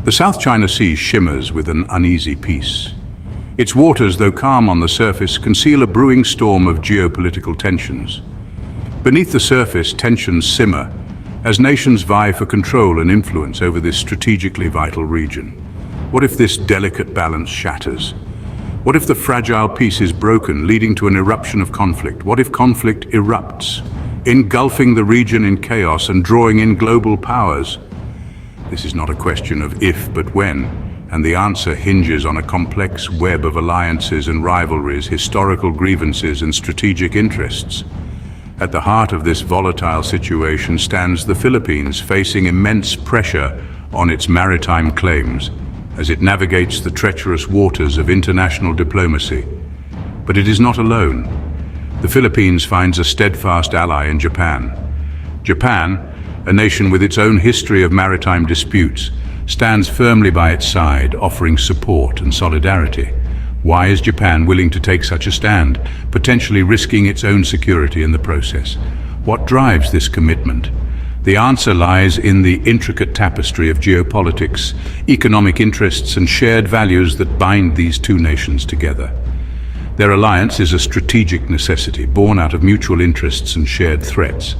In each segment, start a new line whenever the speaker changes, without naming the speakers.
The South China Sea shimmers with an uneasy peace. Its waters, though calm on the surface, conceal a brewing storm of geopolitical tensions. Beneath the surface, tensions simmer as nations vie for control and influence over this strategically vital region. What if this delicate balance shatters? What if the fragile peace is broken, leading to an eruption of conflict? What if conflict erupts, engulfing the region in chaos and drawing in global powers? This is not a question of if, but when, and the answer hinges on a complex web of alliances and rivalries, historical grievances and strategic interests. At the heart of this volatile situation stands the Philippines, facing immense pressure on its maritime claims as it navigates the treacherous waters of international diplomacy. But it is not alone. The Philippines finds a steadfast ally in Japan. Japan, a nation with its own history of maritime disputes, stands firmly by its side, offering support and solidarity. Why is Japan willing to take such a stand, potentially risking its own security in the process? What drives this commitment? The answer lies in the intricate tapestry of geopolitics, economic interests, and shared values that bind these two nations together. Their alliance is a strategic necessity, born out of mutual interests and shared threats.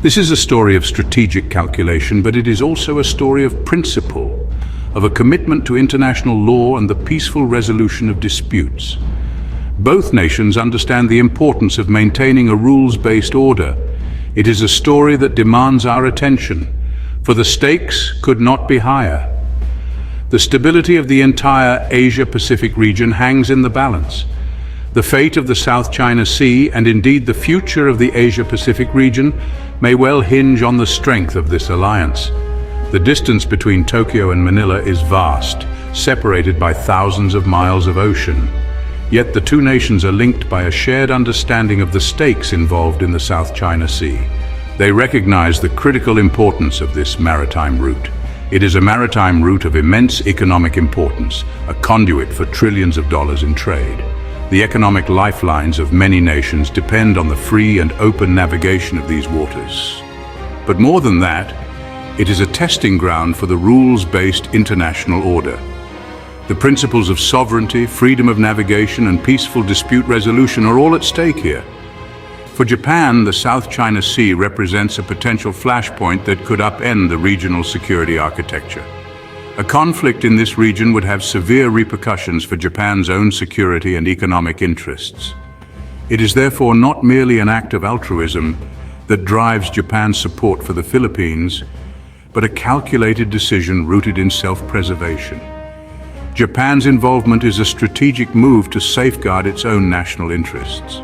This is a story of strategic calculation, but it is also a story of principle, of a commitment to international law and the peaceful resolution of disputes. Both nations understand the importance of maintaining a rules-based order. It is a story that demands our attention, for the stakes could not be higher. The stability of the entire Asia-Pacific region hangs in the balance. The fate of the South China Sea, and indeed the future of the Asia-Pacific region, may well hinge on the strength of this alliance. The distance between Tokyo and Manila is vast, separated by thousands of miles of ocean. Yet the two nations are linked by a shared understanding of the stakes involved in the South China Sea. They recognize the critical importance of this maritime route. It is a maritime route of immense economic importance, a conduit for trillions of dollars in trade. The economic lifelines of many nations depend on the free and open navigation of these waters. But more than that, it is a testing ground for the rules-based international order. The principles of sovereignty, freedom of navigation, and peaceful dispute resolution are all at stake here. For Japan, the South China Sea represents a potential flashpoint that could upend the regional security architecture. A conflict in this region would have severe repercussions for Japan's own security and economic interests. It is therefore not merely an act of altruism that drives Japan's support for the Philippines, but a calculated decision rooted in self-preservation. Japan's involvement is a strategic move to safeguard its own national interests.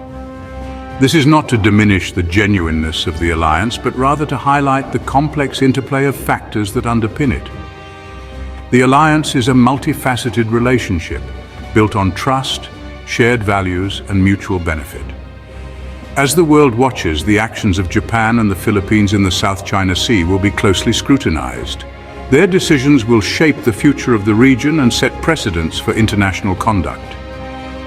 This is not to diminish the genuineness of the alliance, but rather to highlight the complex interplay of factors that underpin it. The alliance is a multifaceted relationship, built on trust, shared values, and mutual benefit. As the world watches, the actions of Japan and the Philippines in the South China Sea will be closely scrutinized. Their decisions will shape the future of the region and set precedents for international conduct.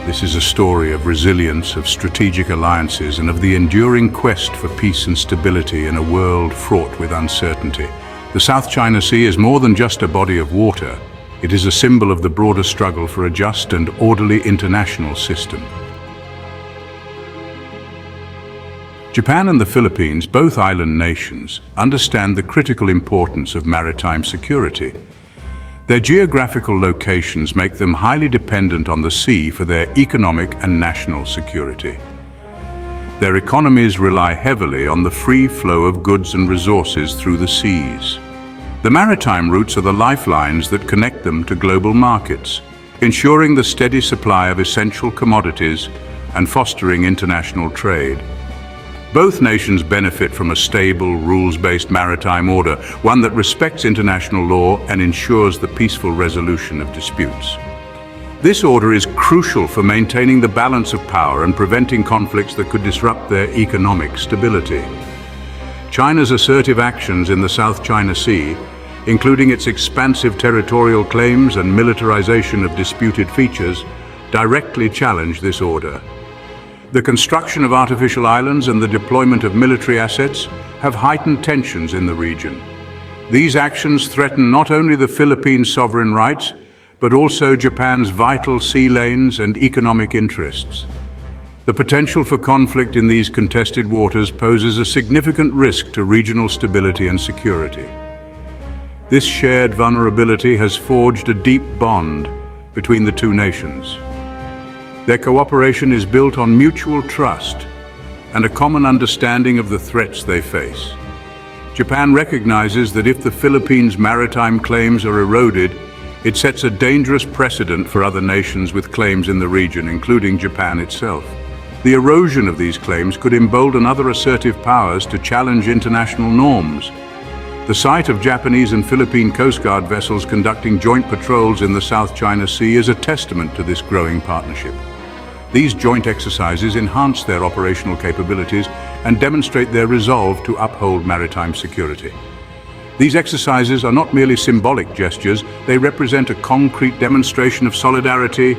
This is a story of resilience, of strategic alliances, and of the enduring quest for peace and stability in a world fraught with uncertainty. The South China Sea is more than just a body of water. It is a symbol of the broader struggle for a just and orderly international system. Japan and the Philippines, both island nations, understand the critical importance of maritime security. Their geographical locations make them highly dependent on the sea for their economic and national security. Their economies rely heavily on the free flow of goods and resources through the seas. The maritime routes are the lifelines that connect them to global markets, ensuring the steady supply of essential commodities and fostering international trade. Both nations benefit from a stable, rules-based maritime order, one that respects international law and ensures the peaceful resolution of disputes. This order is crucial for maintaining the balance of power and preventing conflicts that could disrupt their economic stability. China's assertive actions in the South China Sea, including its expansive territorial claims and militarization of disputed features, directly challenge this order. The construction of artificial islands and the deployment of military assets have heightened tensions in the region. These actions threaten not only the Philippines' sovereign rights, but also Japan's vital sea lanes and economic interests. The potential for conflict in these contested waters poses a significant risk to regional stability and security. This shared vulnerability has forged a deep bond between the two nations. Their cooperation is built on mutual trust and a common understanding of the threats they face. Japan recognizes that if the Philippines' maritime claims are eroded, it sets a dangerous precedent for other nations with claims in the region, including Japan itself. The erosion of these claims could embolden other assertive powers to challenge international norms. The sight of Japanese and Philippine Coast Guard vessels conducting joint patrols in the South China Sea is a testament to this growing partnership. These joint exercises enhance their operational capabilities and demonstrate their resolve to uphold maritime security. These exercises are not merely symbolic gestures, they represent a concrete demonstration of solidarity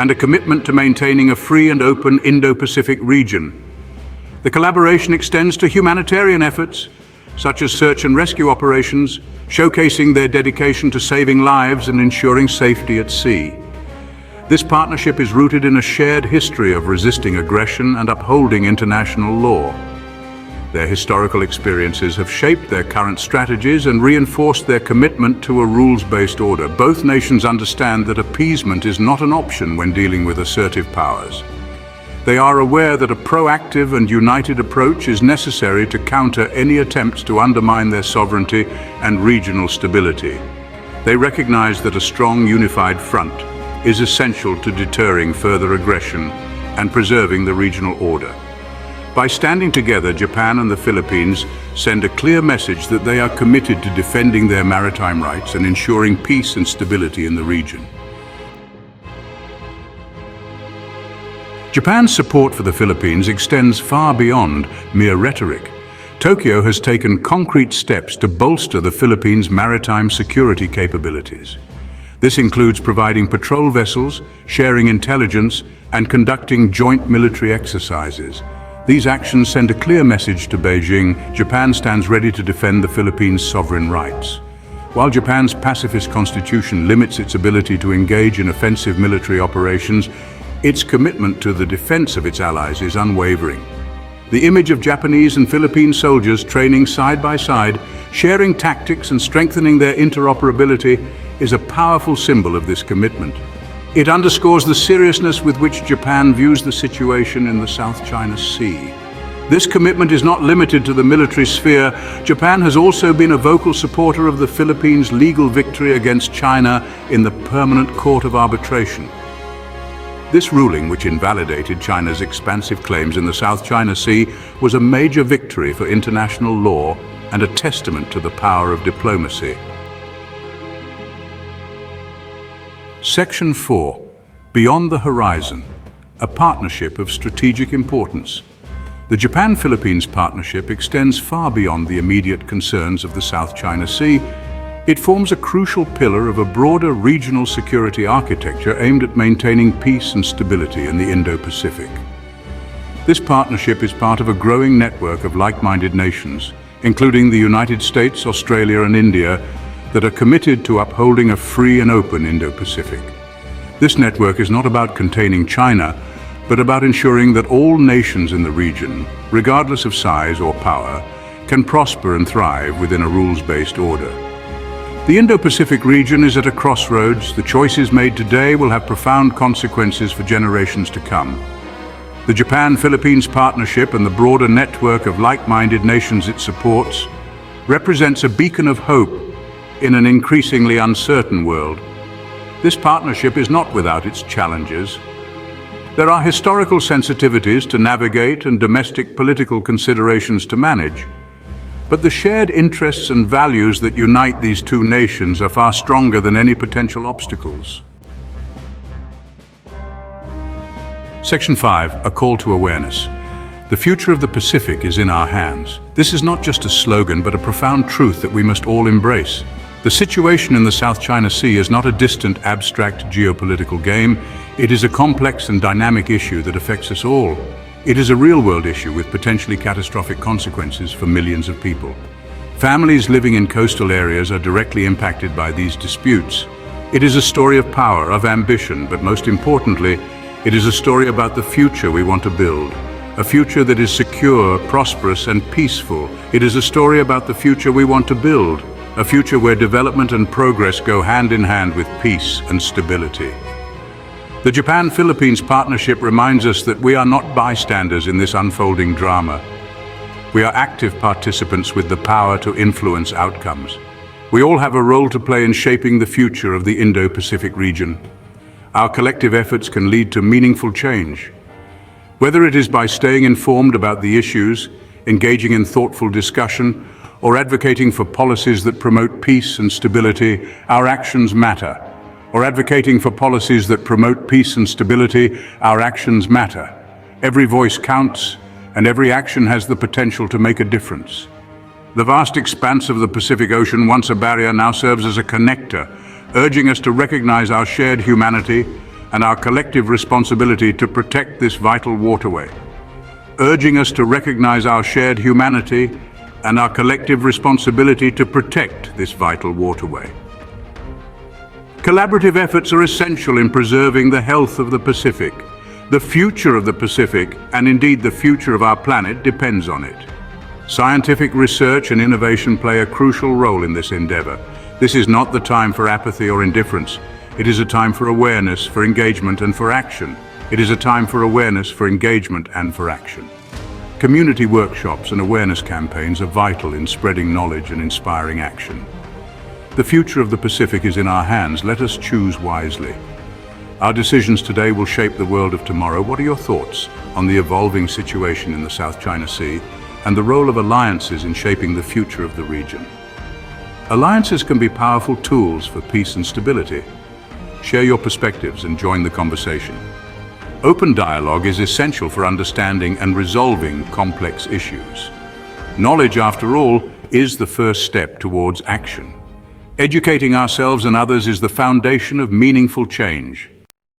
and a commitment to maintaining a free and open Indo-Pacific region. The collaboration extends to humanitarian efforts, such as search and rescue operations, showcasing their dedication to saving lives and ensuring safety at sea. This partnership is rooted in a shared history of resisting aggression and upholding international law. Their historical experiences have shaped their current strategies and reinforced their commitment to a rules-based order. Both nations understand that appeasement is not an option when dealing with assertive powers. They are aware that a proactive and united approach is necessary to counter any attempts to undermine their sovereignty and regional stability. They recognize that a strong, unified front is essential to deterring further aggression and preserving the regional order. By standing together, Japan and the Philippines send a clear message that they are committed to defending their maritime rights and ensuring peace and stability in the region. Japan's support for the Philippines extends far beyond mere rhetoric. Tokyo has taken concrete steps to bolster the Philippines' maritime security capabilities. This includes providing patrol vessels, sharing intelligence, and conducting joint military exercises. These actions send a clear message to Beijing. Japan stands ready to defend the Philippines' sovereign rights. While Japan's pacifist constitution limits its ability to engage in offensive military operations, its commitment to the defense of its allies is unwavering. The image of Japanese and Philippine soldiers training side by side, sharing tactics and strengthening their interoperability, is a powerful symbol of this commitment. It underscores the seriousness with which Japan views the situation in the South China Sea. This commitment is not limited to the military sphere. Japan has also been a vocal supporter of the Philippines' legal victory against China in the Permanent Court of Arbitration. This ruling, which invalidated China's expansive claims in the South China Sea, was a major victory for international law and a testament to the power of diplomacy. Section 4. Beyond the Horizon, a partnership of strategic importance. The Japan-Philippines partnership extends far beyond the immediate concerns of the South China Sea. It forms a crucial pillar of a broader regional security architecture aimed at maintaining peace and stability in the Indo-Pacific. This partnership is part of a growing network of like-minded nations, including the United States, Australia, and India, that are committed to upholding a free and open Indo-Pacific. This network is not about containing China, but about ensuring that all nations in the region, regardless of size or power, can prosper and thrive within a rules-based order. The Indo-Pacific region is at a crossroads. The choices made today will have profound consequences for generations to come. The Japan-Philippines partnership and the broader network of like-minded nations it supports represents a beacon of hope in an increasingly uncertain world. This partnership is not without its challenges. There are historical sensitivities to navigate and domestic political considerations to manage. But the shared interests and values that unite these two nations are far stronger than any potential obstacles. Section 5. A call to awareness. The future of the Pacific is in our hands. This is not just a slogan, but a profound truth that we must all embrace. The situation in the South China Sea is not a distant, abstract geopolitical game. It is a complex and dynamic issue that affects us all. It is a real-world issue with potentially catastrophic consequences for millions of people. Families living in coastal areas are directly impacted by these disputes. It is a story of power, of ambition, but most importantly, it is a story about the future we want to build. A future that is secure, prosperous, and peaceful. It is a story about the future we want to build. A future where development and progress go hand in hand with peace and stability. The Japan-Philippines partnership reminds us that we are not bystanders in this unfolding drama. We are active participants with the power to influence outcomes. We all have a role to play in shaping the future of the Indo-Pacific region. Our collective efforts can lead to meaningful change. Whether it is by staying informed about the issues, engaging in thoughtful discussion, or advocating for policies that promote peace and stability, our actions matter. Our actions matter. Every voice counts, and every action has the potential to make a difference. The vast expanse of the Pacific Ocean, once a barrier, now serves as a connector, urging us to recognize our shared humanity and our collective responsibility to protect this vital waterway. Collaborative efforts are essential in preserving the health of the Pacific. The future of the Pacific, and indeed the future of our planet, depends on it. Scientific research and innovation play a crucial role in this endeavor. This is not the time for apathy or indifference. It is a time for awareness, for engagement, and for action. Community workshops and awareness campaigns are vital in spreading knowledge and inspiring action. The future of the Pacific is in our hands. Let us choose wisely. Our decisions today will shape the world of tomorrow. What are your thoughts on the evolving situation in the South China Sea and the role of alliances in shaping the future of the region? Alliances can be powerful tools for peace and stability. Share your perspectives and join the conversation. Open dialogue is essential for understanding and resolving complex issues. Knowledge, after all, is the first step towards action. Educating ourselves and others is the foundation of meaningful change.